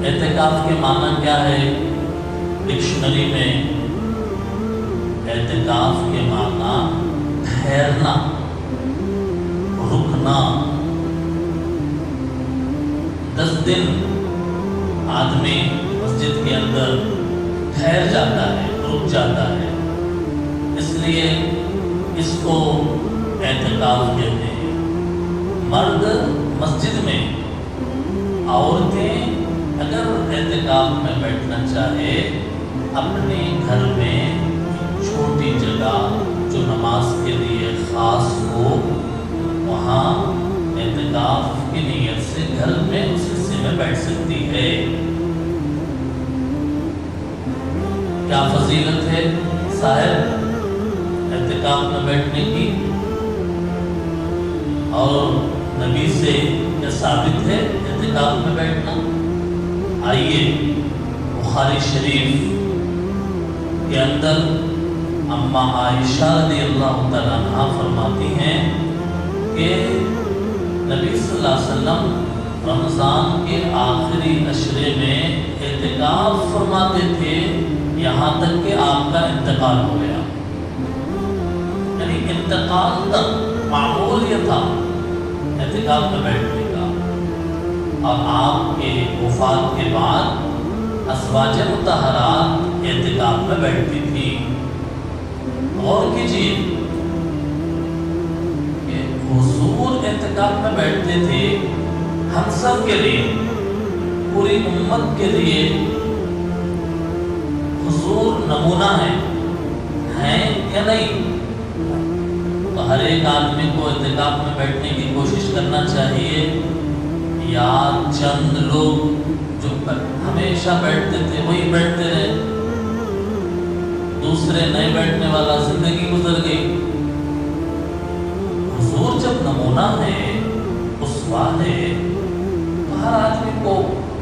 اعتکاف کے معنی کیا ہے؟ ڈکشنری میں اعتکاف کے معنی ٹھہرنا، رکنا۔ 10 دن آدمی مسجد کے اندر ٹھہر جاتا ہے، رک جاتا ہے، اس لیے اس کو اعتکاف کہتے ہیں۔ مرد مسجد میں، عورتیں اگر اعتکاف میں بیٹھنا چاہے اپنے گھر میں چھوٹی جگہ جو نماز کے لیے خاص ہو، وہاں اعتکاف کی نیت سے گھر میں اس حصے میں بیٹھ سکتی ہے۔ کیا فضیلت ہے صاحب اعتکاف میں بیٹھنے کی؟ اور نبی سے کیا ثابت ہے اعتکاف میں بیٹھنا؟ آئیے بخاری شریف کے اندر اما عائشہ رضی اللہ تعالیٰ عنہا فرماتی ہیں کہ نبی صلی اللہ علیہ وسلم رمضان کے آخری عشرے میں اعتکاف فرماتے تھے، یہاں تک کہ آپ کا انتقال ہو گیا۔ یعنی انتقال تک معمول یہ تھا اعتکاف میں بیٹھنے کا، اور آپ کے وفات کے بعد ازواج مطہرات اعتکاف میں بیٹھتی تھی۔ غور کیجیے کہ حضور اعتکاف میں بیٹھتے تھے، ہم سب کے لیے، پوری امت کے لیے حضور نمونہ ہیں یا نہیں؟ تو ہر ایک آدمی کو اعتکاف میں بیٹھنے کی کوشش کرنا چاہیے، یا چند لوگ جو ہمیشہ بیٹھتے تھے وہی بیٹھتے رہے، دوسرے نہیں بیٹھنے والا زندگی گزر گئی۔ حضور جب نمونہ ہے، اسوہ ہے، تو ہر آدمی کو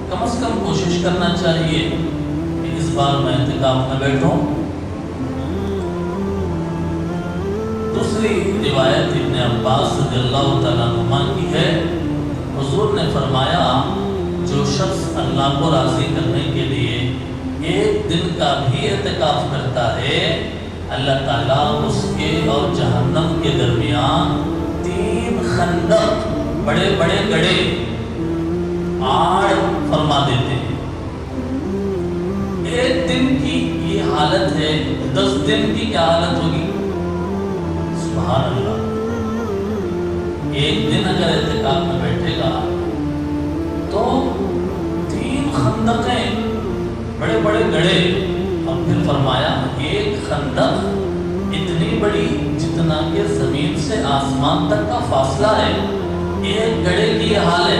کم از کم کوشش کرنا چاہیے کہ اس بار میں اعتکاف میں بیٹھوں۔ دوسری روایت ابن عباس رضی اللہ تعالیٰ عنہما کی ہے، حضور نے فرمایا جو شخص اللہ کو راضی کرنے کے لیے ایک دن کا بھی اعتکاف کرتا ہے، اللہ تعالیٰ اس کے اور جہنم کے درمیان 3 خندق، بڑے بڑے گڑھے آڑ فرما دیتے ہیں۔ ایک دن کی یہ حالت ہے، 10 دن کی کیا حالت ہوگی؟ سبحان اللہ۔ ایک دن اگر اعتکاف میں بیٹھے گا تو 3 خندقیں، بڑے بڑے گڑھے، اور پھر فرمایا ایک خندق اتنی بڑی جتنا کہ زمین سے آسمان تک کا فاصلہ ہے۔ ایک گڑھے کی یہ حال ہے،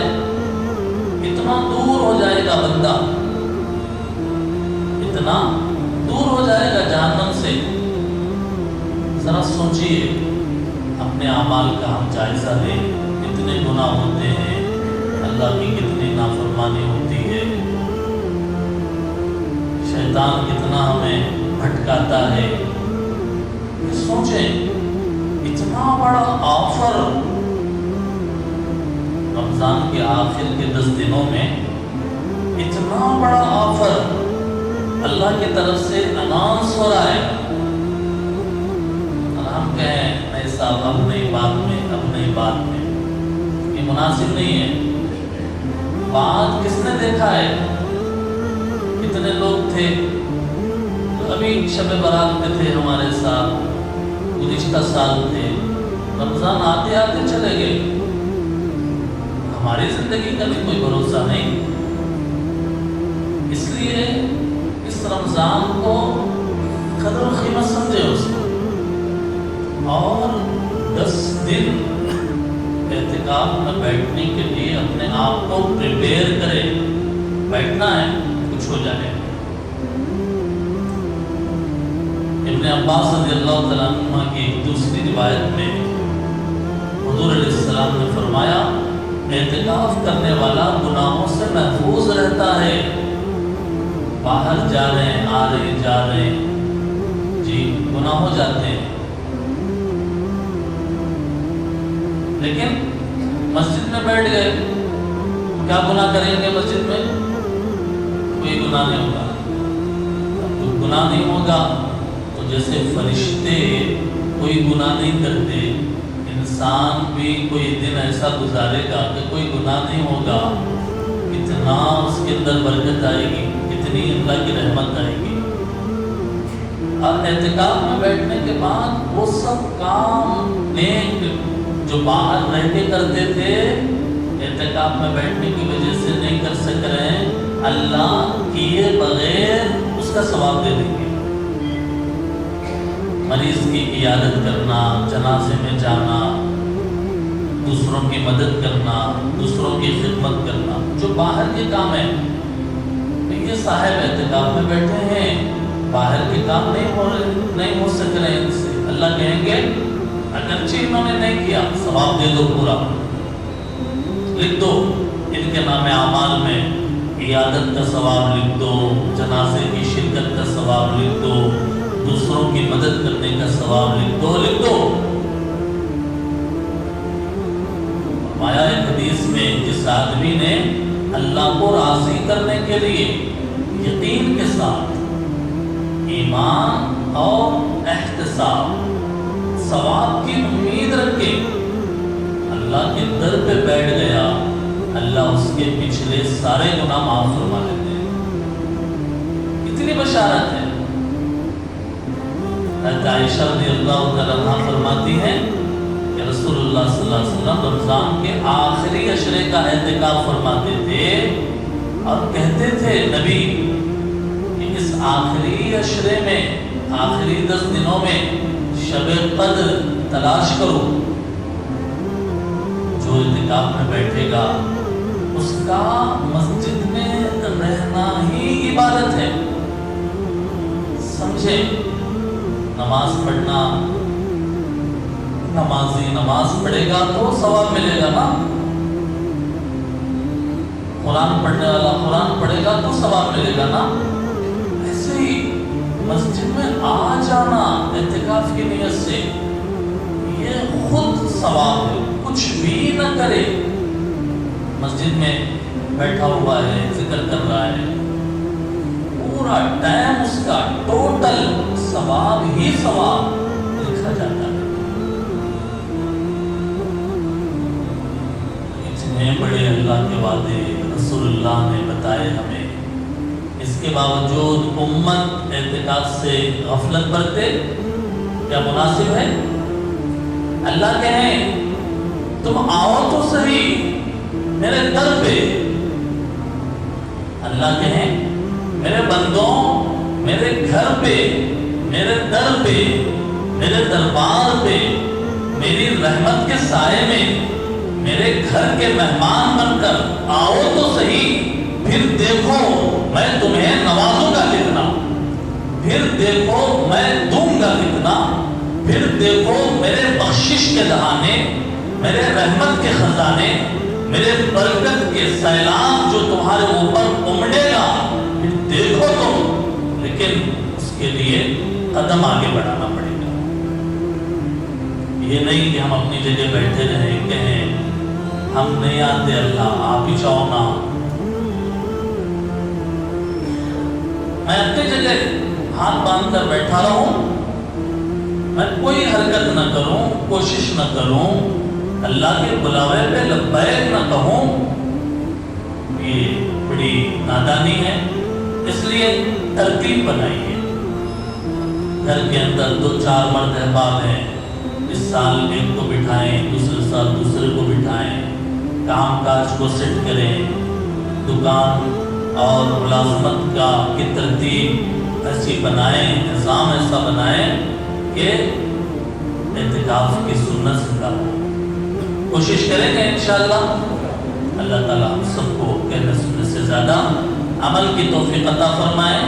اتنا دور ہو جائے گا بندہ، اتنا دور ہو جائے گا جہنم سے۔ ذرا سوچئے اپنے اعمال کا ہم جائزہ لیں، کتنے گناہ ہوتے ہیں، اللہ کی کتنی نافرمانی ہوتی ہے، شیطان کتنا ہمیں بھٹکاتا ہے۔ سوچیں اتنا بڑا آفر رمضان کے آخر کے 10 دنوں میں، اتنا بڑا آفر اللہ کی طرف سے اناؤنس ہو رہا ہے، اور ہم کہیں نہیں صاحب اب نئی بات میں، اب نئی بات میں، یہ مناسب نہیں ہے۔ بات کس نے دیکھا ہے؟ کتنے لوگ تھے ابھی شب برات میں تھے ہمارے ساتھ، گزشتہ سال تھے، رمضان آتے آتے چلے گئے، ہماری زندگی کا بھی کوئی بھروسہ نہیں۔ اس لیے اس رمضان کو قدر و قیمت سمجھے اس کو، اور 10 دن اعتکاف میں بیٹھنے کے لیے اپنے آپ کو پریپیئر کرے، بیٹھنا ہے کچھ ہو جائے۔ ابن عباس رضی اللہ تعالیٰ عنہ کی ایک دوسری روایت میں حضور علیہ السلام نے فرمایا اعتکاف کرنے والا گناہوں سے محفوظ رہتا ہے۔ باہر جا رہے ہیں، آ رہے ہیں، جا رہے ہیں، جی گناہ ہو جاتے ہیں، لیکن مسجد میں بیٹھ گئے، کیا گناہ کریں گے مسجد میں؟ کوئی گناہ نہیں ہوگا. تو گناہ نہیں ہوگا تو جیسے فرشتے کوئی گناہ نہیں کرتے، انسان بھی کوئی دن ایسا گزارے گا کہ کوئی گناہ نہیں ہوگا، کتنا اس کے اندر برکت آئے گی، کتنی اللہ کی رحمت آئے گی. اور اعتکاف میں بیٹھنے کے بعد وہ سب کام نیک جو باہر رہ کے کرتے تھے اعتکاف میں بیٹھنے کی وجہ سے نہیں کر سک رہے ہیں، اللہ کیے بغیر اس کا ثواب دے دیں گے. مریض کی عیادت کرنا، جنازے میں جانا، دوسروں کی مدد کرنا، دوسروں کی خدمت کرنا، جو باہر کے کام ہیں. یہ صاحب اعتکاف میں بیٹھے ہیں، باہر کے کام نہیں ہو سک رہے ان سے. اللہ کہیں گے اگرچہ انہوں نے نہیں کیا، ثواب دے دو، پورا لکھ دو ان کے نام اعمال میں. عیادت کا ثواب لکھ دو، جنازے کی شرکت کا ثواب لکھ دو، دوسروں کی مدد کرنے کا ثواب لکھ دو. فرمایا ایک حدیث میں جس آدمی نے اللہ کو راضی کرنے کے لیے یقین کے ساتھ ایمان اور احتساب ثواب کی امید رکھ کے اللہ کے در پہ بیٹھ گیا، اللہ اس کے پچھلے سارے گناہ معاف فرما لیتے ہیں. اتنی بشارت ہے. حضرت عائشہ رضی اللہ تعالیٰ عنہ فرماتی ہیں کہ رسول اللہ صلی اللہ علیہ وسلم رمضان کے آخری عشرے کا اعتکاف فرماتے تھے اور کہتے تھے نبی کہ اس آخری عشرے میں، آخری 10 دنوں میں شب قدر تلاش کرو. جو اعتکاف میں بیٹھے گا اس کا مسجد میں رہنا ہی عبادت ہے. سمجھے؟ نماز پڑھنا، نمازی نماز پڑھے گا تو ثواب ملے گا نا. قرآن پڑھنے والا قرآن پڑھے گا تو ثواب ملے گا نا. ایسے ہی مسجد میں آ جانا اعتکاف کی نیت سے یہ خود ثواب ہے. کچھ بھی نہ کرے، مسجد میں بیٹھا ہوا ہے، ذکر کر رہا ہے، پورا ٹائم اس کا ٹوٹل ثواب ہی ثواب لکھا جاتا ہے. اتنے بڑے اللہ کے وعدے رسول اللہ نے بتائے ہمیں، اس کے باوجود امت اعتکاف سے غفلت برتے. کیا مناسب ہے؟ اللہ کہیں تم آؤ تو صحیح میرے در پہ. اللہ کہیں میرے بندوں میرے گھر پہ، میرے در پہ، میرے دربار پہ، میری رحمت کے سائے میں میرے گھر کے مہمان بن کر آؤ تو صحیح. پھر دیکھو میں تمہیں نوازوں گا کتنا، پھر دیکھو میں دوں گا کتنا، پھر دیکھو میرے بخشش کے دہانے، میرے رحمت کے خزانے، میرے برکت کے سیلاب جو تمہارے اوپر امڑے گا، پھر دیکھو تم. لیکن اس کے لیے قدم آگے بڑھانا پڑے گا. یہ نہیں کہ ہم اپنی جگہ بیٹھے رہیں کہیں ہم نہیں آتے، اللہ آپ ہی چاہو نا. میں اپنی جگہ ہاتھ باندھ کر بیٹھا رہوں، میں کوئی حرکت نہ کروں، کوشش نہ کروں، اللہ کے بلاوے پہ لبیک نہ کہوں، یہ بڑی نادانی ہے. اس لیے ترتیب بنائیے. گھر کے اندر 2-4 مرد احباب ہیں، اس سال ایک کو بٹھائیں، دوسرے سال دوسرے کو بٹھائیں، کام کاج کو سیٹ کریں. دکان اور ملازمت کی ترتیب ایسی بنائیں، نظام ایسا بنائیں کہ اعتکاف کی سنت زندہ ہو. کوشش کریں گے انشاءاللہ. اللہ تعالیٰ ہم سب کو کہنے سننے سے زیادہ عمل کی توفیق عطا فرمائے.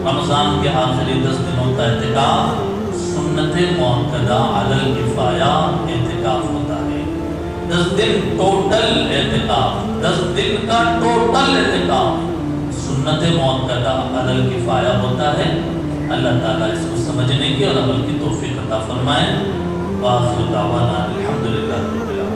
رمضان کے آخری 10 دنوں کا اعتکاف سنت مؤکدہ علی الکفایہ اعتکاف ہوتا ہے. 10 دن ٹوٹل اعتکاف، 10 دن کا ٹوٹل اعتکاف سنت مؤکدہ علی الکفایہ ہوتا ہے. اللہ تعالیٰ اس کو سمجھنے کی اور عمل کی توفیق عطا فرمائے. وآخر دعوانا الحمدللہ رب العالمین.